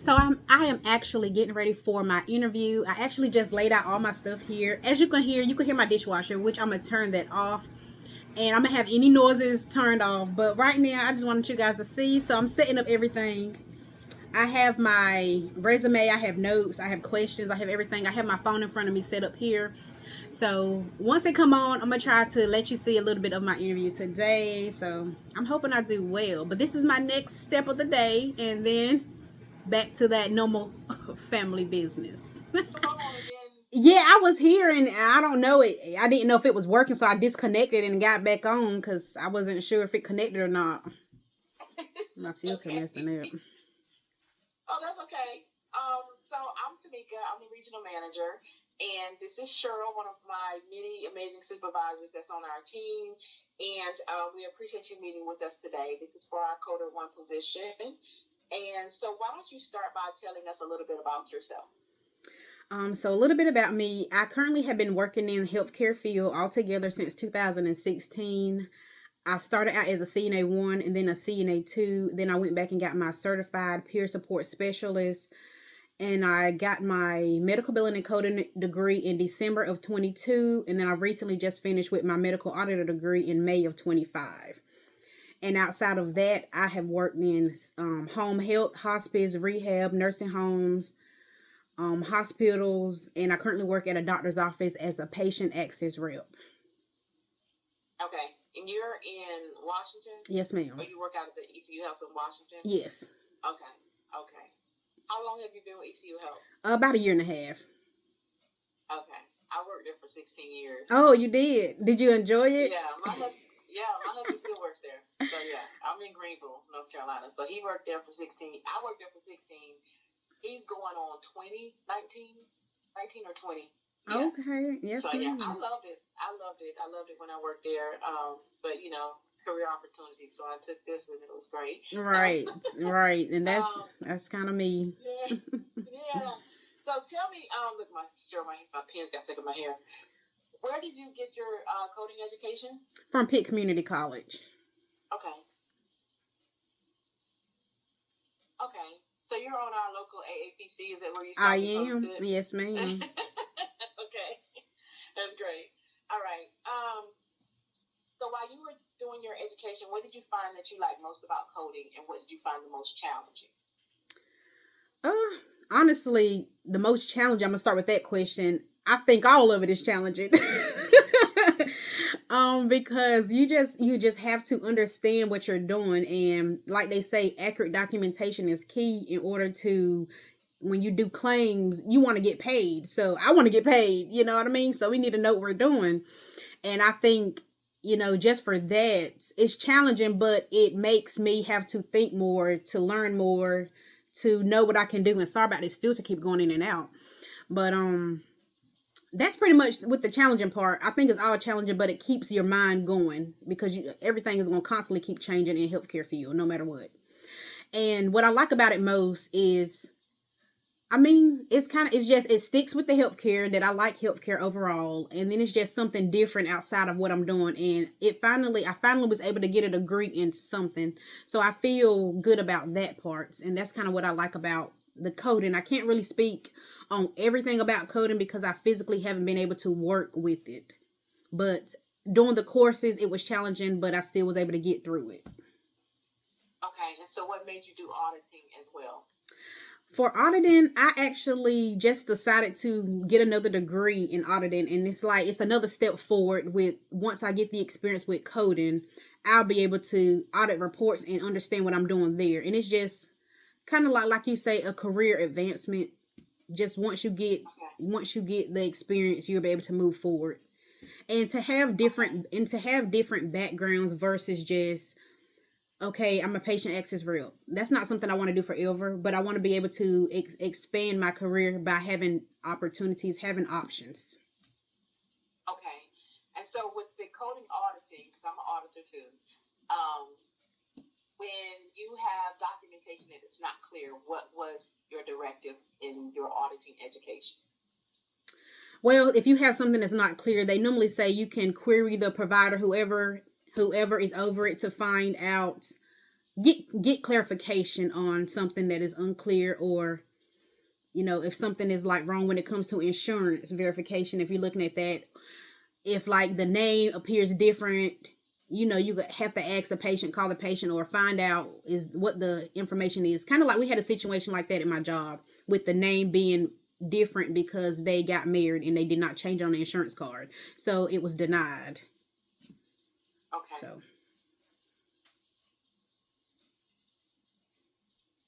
So I am actually getting ready for my interview. I actually just laid out all my stuff here. As you can hear my dishwasher, which I'm gonna turn that off. And I'm gonna have any noises turned off. But right now I just wanted you guys to see. So I'm setting up everything. I have my resume, I have notes, I have questions, I have everything. I have my phone in front of me set up here. So once they come on, I'm gonna try to let you see a little bit of my interview today. So I'm hoping I do well. But this is my next step of the day, and then back to that normal family business. Yeah, I was here and I don't know it. I didn't know if it was working, so I disconnected and got back on because I wasn't sure if it connected or not. My filter Okay. messing up. Oh, that's okay. So I'm Tamika. I'm the regional manager, and this is Cheryl, one of my many amazing supervisors that's on our team. And we appreciate you meeting with us today. This is for our Coder One position. And so, why don't you start by telling us a little bit about yourself? So a little bit about me. I currently have been working in the healthcare field altogether since 2016. I started out as a CNA 1 and then a CNA 2. Then I went back and got my certified peer support specialist. And I got my medical billing and coding degree in December of 22. And then I recently just finished with my medical auditor degree in May of 25. And outside of that, I have worked in home health, hospice, rehab, nursing homes, hospitals, and I currently work at a doctor's office as a patient access rep. Okay. And you're in Washington? Yes, Or ma'am. you work out at the ECU Health in Washington? Yes. Okay. Okay. How long have you been with ECU Health? About a year and a half. Okay. I worked there for 16 years. Oh, you did? Did you enjoy it? My husband still works there. So yeah, I'm in Greenville, North Carolina. So he worked there for 16. I worked there for 16. He's going on 20, 19 or 20. Yeah. Okay. Yes, So yeah, I ma'am. loved it. I loved it. I loved it when I worked there. But career opportunity. So I took this and it was great. Right. Right. And that's Um, that's kind of me. yeah, yeah. So tell me, look, my pins got stuck in my hair. Where did you get your coding education? From Pitt Community College. Okay. Okay. So you're on our local AAPC. Is that where you saw I me am. posted? Yes, ma'am. Okay. That's great. All right. So while you were doing your education, what did you find that you liked most about coding, and what did you find the most challenging? Uh, Honestly, the most challenging. I'm gonna start with that question. I think all of it is challenging. Because you just have to understand what you're doing, and like they say, accurate documentation is key in order to when you do claims, you want to get paid. So I want to get paid. You know what I mean? So we need to know what we're doing, and I think just for that, it's challenging, but it makes me have to think more, to learn more, to know what I can do. And sorry about this filter keep going in and out. But that's pretty much with the challenging part. I think it's all challenging, but it keeps your mind going because everything is going to constantly keep changing in healthcare field, no matter what. And what I like about it most is, I mean, it's just, it sticks with the healthcare that I like healthcare overall. And then it's just something different outside of what I'm doing. And I finally was able to get a degree in something. So I feel good about that part. And that's kind of what I like about the coding. I can't really speak on everything about coding because I physically haven't been able to work with it. But during the courses, it was challenging, but I still was able to get through it. Okay. And so what made you do auditing as well? For auditing, I actually just decided to get another degree in auditing, and it's like it's another step forward. With once I get the experience with coding, I'll be able to audit reports and understand what I'm doing there. And it's just kind of like you say, a career advancement. Just Okay. once you get the experience, you'll be able to move forward. Okay. And to have different backgrounds versus just, okay, I'm a patient access rep. That's not something I want to do forever, but I want to be able to expand my career by having opportunities, having options. Okay. And so with the coding auditing, because I'm an auditor too, um, when you have documentation that it's not clear, what was your directive in your auditing education? Well, if you have something that's not clear, they normally say you can query the provider, whoever is over it, to find out get clarification on something that is unclear, or if something is like wrong when it comes to insurance verification. If you're looking at that, if like the name appears different, you have to ask the patient, call the patient, or find out is what the information is. Kind of like we had a situation like that in my job with the name being different because they got married and they did not change on the insurance card, so it was denied. Okay. So.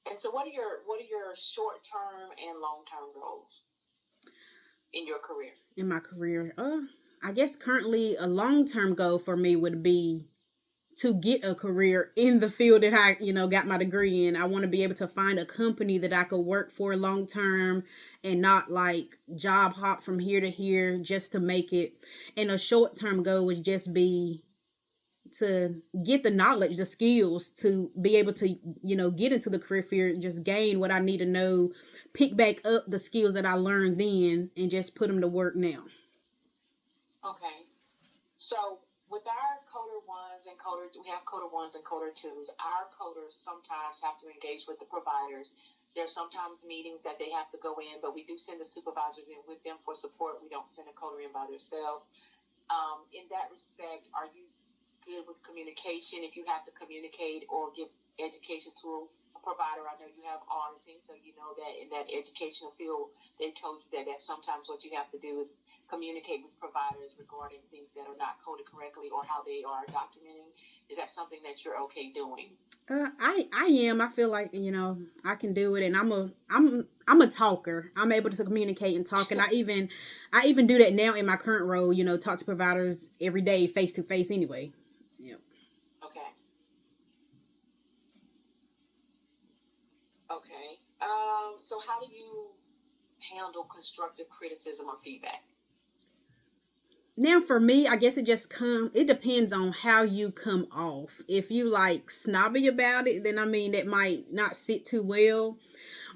And so, what are your short term and long term goals in your career? In my career, I guess currently a long term goal for me would be to get a career in the field that I, got my degree in. I want to be able to find a company that I could work for long term and not like job hop from here to here just to make it. And a short term goal would just be to get the knowledge, the skills to be able to, get into the career field, just gain what I need to know, pick back up the skills that I learned then and just put them to work now. Okay. So with our coder ones and we have coder ones and coder twos. Our coders sometimes have to engage with the providers. There's sometimes meetings that they have to go in, but we do send the supervisors in with them for support. We don't send a coder in by themselves. In that respect, are you good with communication? If you have to communicate or give education to a provider, I know you have auditing, so you know that in that educational field, they told you that sometimes what you have to do is communicate with providers regarding things that are not coded correctly or how they are documenting. Is that something that you're okay doing? I am. I feel like I can do it, and I'm a talker. I'm able to communicate and talk, and I even do that now in my current role. Talk to providers every day, face to face. Anyway. Yeah. Okay. Okay. So how do you handle constructive criticism or feedback? Now for me, I guess it depends on how you come off. If you like snobby about it, then that might not sit too well.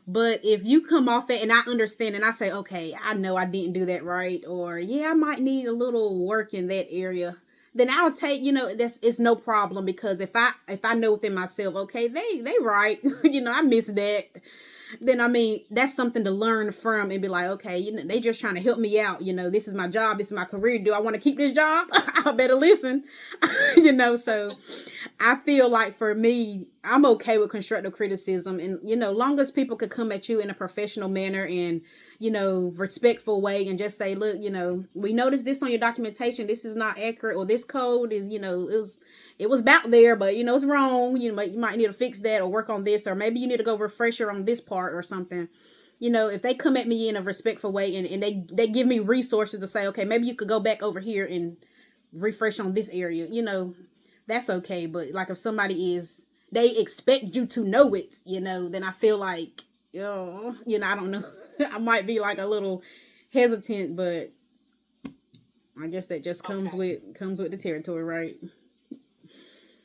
But if you come off it and I understand and I say, okay, I know I didn't do that right, or yeah, I might need a little work in that area, then I'll take, it's no problem, because if I know within myself, okay, they right, I missed that. Then that's something to learn from and be like, okay, they just trying to help me out. This is my job, this is my career. Do I want to keep this job? I better listen. So I feel like for me, I'm okay with constructive criticism, and long as people could come at you in a professional manner and respectful way and just say, look, we noticed this on your documentation, this is not accurate, or this code is, it was about there, but it's wrong. You might need to fix that or work on this, or maybe you need to go refresher on this part or something. If they come at me in a respectful way and they give me resources to say, okay, maybe you could go back over here and refresh on this area, that's okay. But like if somebody they expect you to know it, then I feel like, I don't know. I might be like a little hesitant, but I guess that just comes with the territory, right?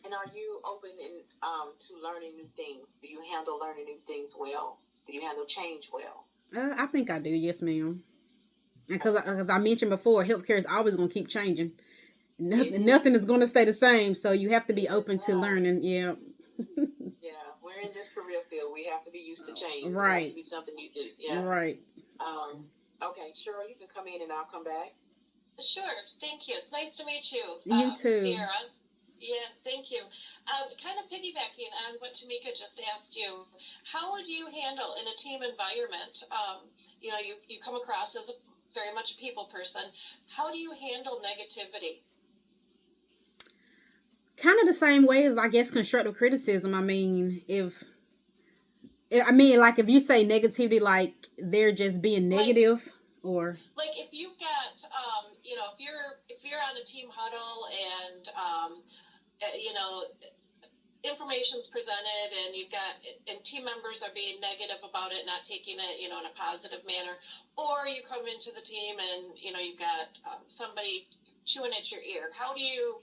And are you open to learning new things? Do you handle learning new things well? Do you handle change well? I think I do. Yes, ma'am. Because as I mentioned before, healthcare is always going to keep changing. Nothing is going to stay the same. So you have to be open to learning. Yeah. Yeah, we're in this career field. We have to be used to change. Right. It has to be something new to. Yeah. Right. Okay, Cheryl, you can come in and I'll come back. Sure. Thank you. It's nice to meet you. You too. Sierra. Yeah, thank you. Kind of piggybacking on what Tamika just asked you, how would you handle in a team environment? You come across as very much a people person. How do you handle negativity? Kind of the same way as, I guess, constructive criticism. If you say negativity, like they're just being negative, or like if you've got, if you're on a team huddle and information's presented and team members are being negative about it, not taking it, in a positive manner, or you come into the team and, you've got somebody chewing at your ear. How do you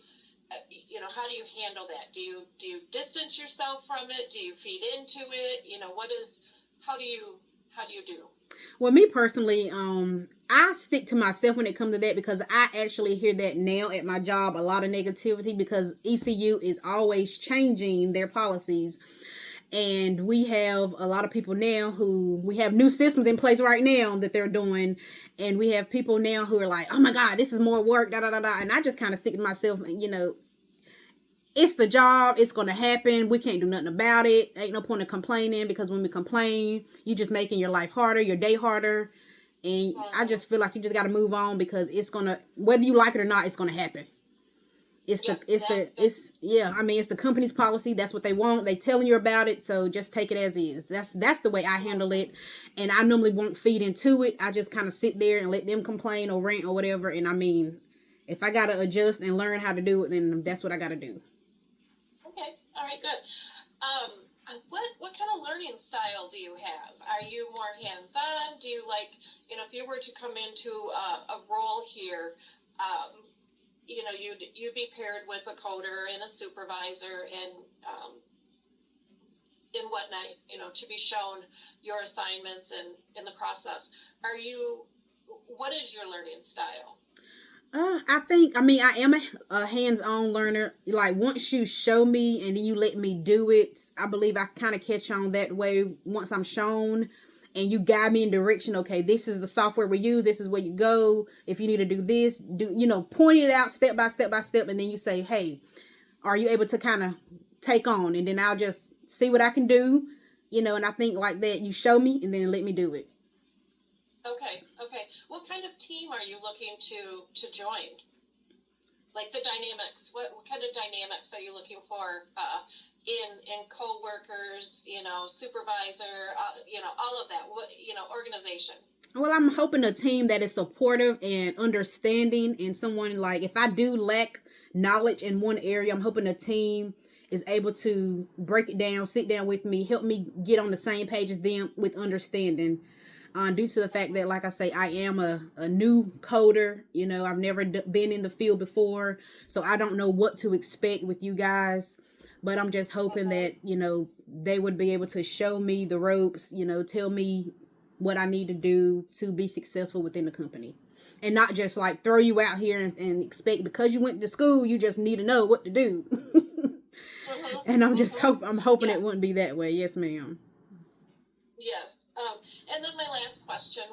handle that? Do you distance yourself from it? Do you feed into it? How do you do? Well, me personally, I stick to myself when it comes to that, because I actually hear that now at my job, a lot of negativity, because ECU is always changing their policies. And we have a lot of people now who, we have new systems in place right now that they're doing. And we have people now who are like, oh my God, this is more work, da da da da. And I just kind of stick to myself, it's the job, it's going to happen. We can't do nothing about it. Ain't no point in complaining, because when we complain, you just making your life harder, your day harder. And I just feel like you just got to move on, because it's going to, whether you like it or not, it's going to happen. It's the company's policy. That's what they want. They telling you about it. So just take it as is. That's the way I handle it. And I normally won't feed into it. I just kind of sit there and let them complain or rant or whatever. And I mean, if I got to adjust and learn how to do it, then that's what I got to do. Okay. All right, good. What kind of learning style do you have? Are you more hands-on? Do you like, if you were to come into a role here, you'd be paired with a coder and a supervisor and whatnot, to be shown your assignments and in the process. What is your learning style? I am a hands-on learner. Like, once you show me and then you let me do it, I believe I kind of catch on that way. Once I'm shown and you guide me in direction, okay, this is the software we use, this is where you go. If you need to do this, point it out step by step by step. And then you say, hey, are you able to kind of take on? And then I'll just see what I can do, and I think like that, you show me and then let me do it. Okay. What kind of team are you looking to join? Like the dynamics. What kind of dynamics are you looking for in co-workers, supervisor, all of that, organization? Well, I'm hoping a team that is supportive and understanding, and someone, like, if I do lack knowledge in one area, I'm hoping a team is able to break it down, sit down with me, help me get on the same page as them with understanding. Due to the fact that, like I say, I am a new coder. I've never been in the field before, so I don't know what to expect with you guys. But I'm just hoping that, they would be able to show me the ropes, tell me what I need to do to be successful within the company. And not just like throw you out here and expect, because you went to school, you just need to know what to do. And I'm hoping it wouldn't be that way. Yes, ma'am. Yes. And then my last question,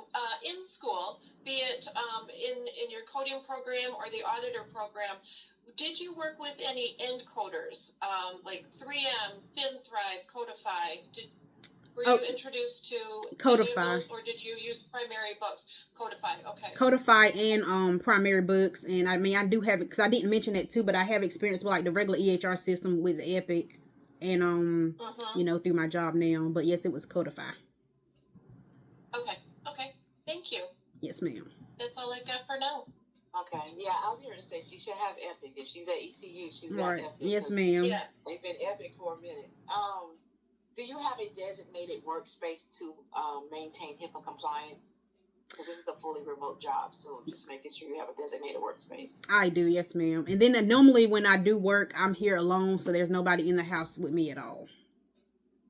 in school, be it in your coding program or the auditor program, did you work with any end coders, like 3M, FinThrive, Codify? Were you introduced to Codify, or did you use primary books? Codify, okay. Codify and primary books, and I do have it, because I didn't mention that too, but I have experience with like the regular EHR system with Epic, and through my job now. But yes, it was Codify. Okay. Thank you. Yes, ma'am. That's all I've got for now. Okay. Yeah, I was here to say she should have Epic. If she's at ECU, she's got Epic. Yes, ma'am. Yeah. They've been Epic for a minute. Do you have a designated workspace to maintain HIPAA compliance? Because this is a fully remote job, so just making sure you have a designated workspace. I do, yes, ma'am. And then normally when I do work, I'm here alone, so there's nobody in the house with me at all.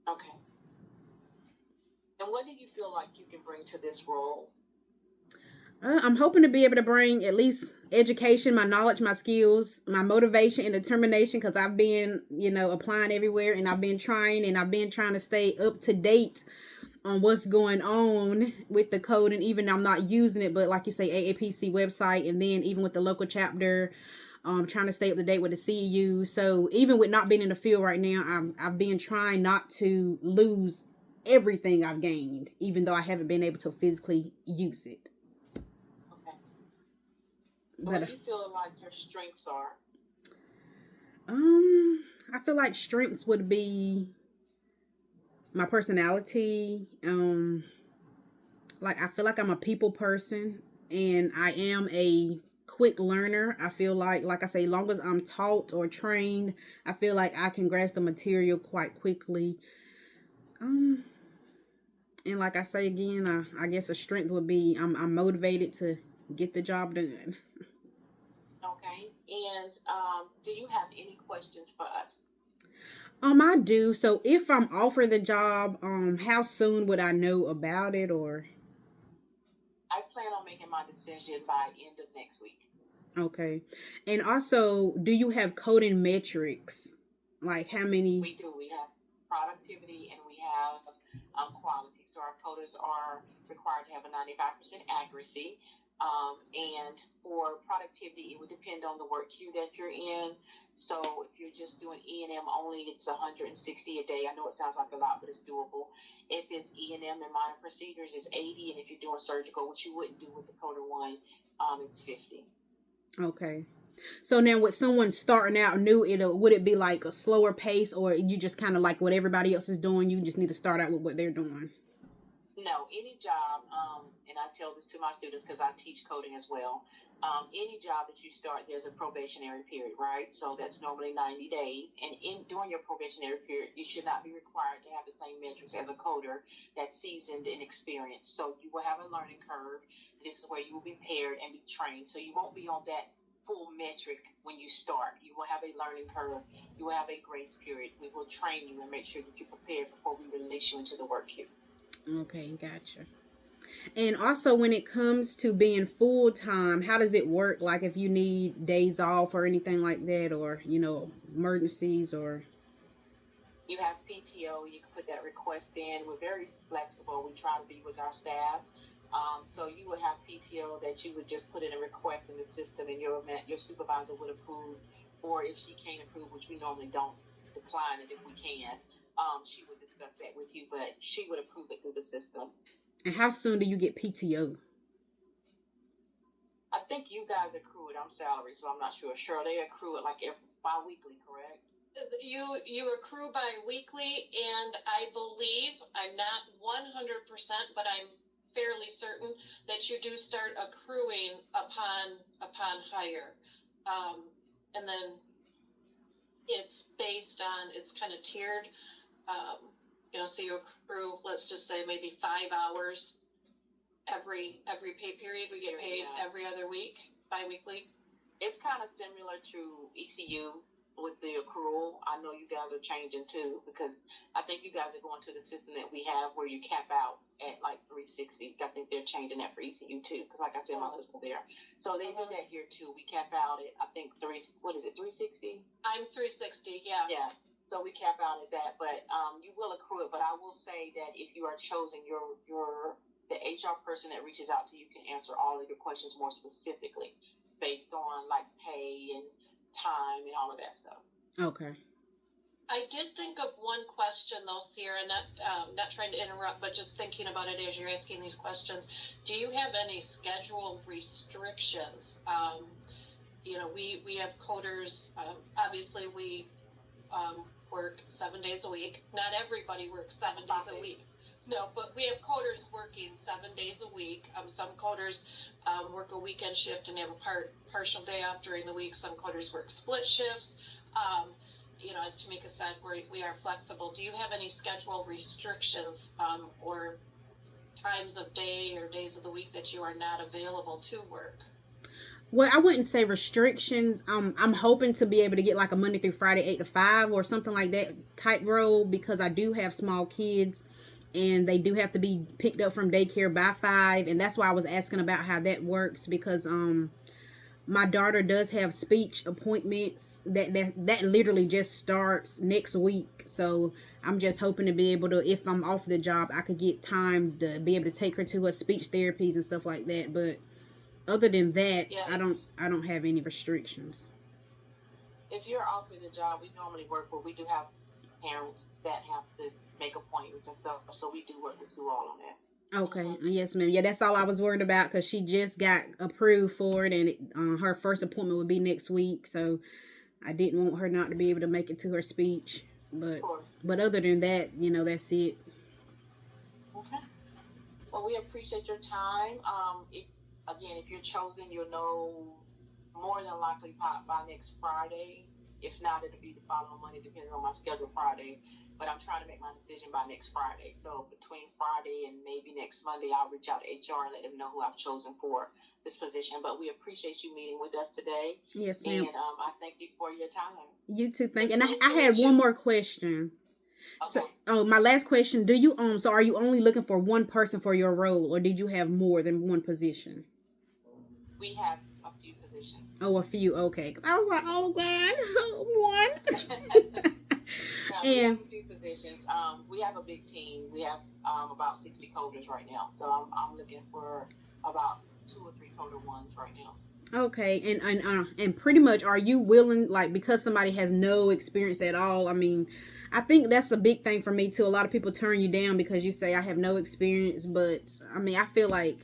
Okay. And what do you feel like you can bring to this role? I'm hoping to be able to bring at least education, my knowledge, my skills, my motivation and determination, because I've been, applying everywhere, and I've been trying to stay up to date on what's going on with the code. And even I'm not using it, but like you say, AAPC website, and then even with the local chapter, trying to stay up to date with the CEU. So even with not being in the field right now, I've been trying not to lose everything I've gained, even though I haven't been able to physically use it. What do you feel like your strengths are? I feel like strengths would be my personality. Like, I feel like I'm a people person, and I am a quick learner. I feel like I say, long as I'm taught or trained, I feel like I can grasp the material quite quickly. And like I say again, I guess a strength would be I'm motivated to get the job done. Okay. And do you have any questions for us? I do. So if I'm offered the job, how soon would I know about it, or? I plan on making my decision by end of next week. Okay. And also, do you have coding metrics? Like how many? We do. We have productivity and we have quality. So our coders are required to have a 95% accuracy. And for productivity, it would depend on the work queue that you're in. So if you're just doing E&M only, it's 160 a day. I know it sounds like a lot, but it's doable. If it's E&M and minor procedures, it's 80. And if you're doing surgical, which you wouldn't do with the coder one, it's 50. Okay. So now with someone starting out new, would it be like a slower pace, or you just kind of like what everybody else is doing, you just need to start out with what they're doing? No, any job, and I tell this to my students because I teach coding as well. Any job that you start, there's a probationary period, right? So that's normally 90 days. And during your probationary period, you should not be required to have the same metrics as a coder that's seasoned and experienced. So you will have a learning curve. This is where you will be paired and be trained. So you won't be on that full metric when you start. You will have a learning curve. You will have a grace period. We will train you and make sure that you're prepared before we release you into the work queue. Okay, gotcha. And also, when it comes to being full time, how does it work? Like, if you need days off or anything like that, or emergencies, or You have PTO, you can put that request in. We're very flexible. We try to be with our staff. So you would have PTO that you would just put in a request in the system, and your supervisor would approve. Or if she can't approve, which we normally don't, decline it if we can. She would discuss that with you, but she would approve it through the system. and how soon do you get PTO? I think you guys accrue it. I'm salary, so I'm not sure. Sure, they accrue it like bi-weekly, correct? You accrue bi-weekly, and I believe, I'm not 100%, but I'm fairly certain that you do start accruing upon hire. And then it's based on, it's kind of tiered. So you accrue, let's just say maybe 5 hours every pay period. We get paid every other week, bi-weekly. It's kind of similar to ECU with the accrual. I know you guys are changing too, because I think you guys are going to the system that we have where you cap out at like 360. I think they're changing that for ECU too, because like I said, my husband's there. So they do that here too. We cap out at, I think, 360? I'm 360, yeah. Yeah. So we cap out at that, but you will accrue it. But I will say that if you are chosen, the HR person that reaches out to you can answer all of your questions more specifically based on like pay and time and all of that stuff. Okay. I did think of one question though, Sierra, not trying to interrupt, but just thinking about it as you're asking these questions. Do you have any schedule restrictions? We have coders. Obviously, we work 7 days a week. Not everybody works 7 days a week. No, but we have coders working 7 days a week. Some coders work a weekend shift and have a partial day off during the week. Some coders work split shifts. As Tamika said, we are flexible. Do you have any schedule restrictions or times of day or days of the week that you are not available to work? Well, I wouldn't say restrictions. I'm hoping to be able to get like a Monday through Friday 8 to 5 or something like that type role, because I do have small kids and they do have to be picked up from daycare by 5, and that's why I was asking about how that works, because my daughter does have speech appointments that literally just starts next week. So I'm just hoping to be able to, if I'm off the job, I could get time to be able to take her to her speech therapies and stuff like that. But other than that, yeah. I don't have any restrictions. If you're off of the job, we normally work where we do have parents that have to make appointments and stuff, so we do work with you all on that. Okay, yes, ma'am. Yeah, that's all I was worried about, because she just got approved for it, and her first appointment would be next week, so I didn't want her not to be able to make it to her speech. But other than that, that's it. Okay. Well, we appreciate your time. If you're chosen, you'll know more than likely by next Friday. If not, it'll be the following Monday, depending on my schedule Friday. But I'm trying to make my decision by next Friday. So between Friday and maybe next Monday, I'll reach out to HR and let them know who I've chosen for this position. But we appreciate you meeting with us today. Yes, ma'am. And I thank you for your time. You too. Thank you. And I had one more question. So, Okay. oh, my last question: do you so are you only looking for one person for your role, or did you have more than one position? We have a few positions. Oh, a few. Okay, 'cause I was like, oh God, one. No, we have And a few positions. We have a big team. We have about 60 coders right now. So I'm looking for about 2 or 3 coder ones right now. okay, and pretty much, are you willing, like, because somebody has no experience at all? I mean, I think that's a big thing for me too. A lot of people turn you down because you say I have no experience, but I mean, I feel like,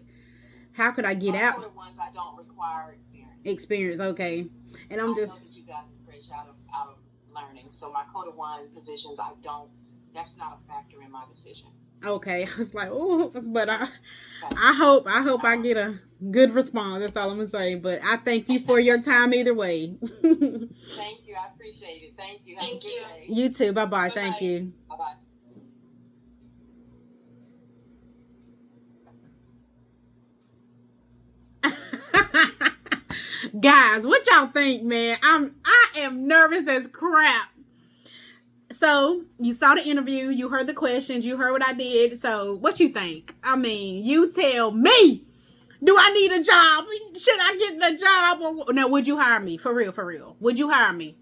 how could I get My out? coder ones, I don't require experience. Experience, okay, and I'm I know just that you guys are fresh out of learning. So my coder one positions, I don't. That's not a factor in my decision. okay. I was like, oh, but Okay. I hope I get a good response. That's all I'm gonna say. But I thank you for your time either way. Thank you. I appreciate it. Thank you. Have Thank a good you. day. You too. Bye bye. Bye Thank bye. you. Bye bye. Guys, what y'all think, man? I am nervous as crap. So you saw the interview, you heard the questions, you heard what I did. So what you think? I mean, you tell me. Do I need a job? Should I get the job? Or now, would you hire me? For real, for real. Would you hire me?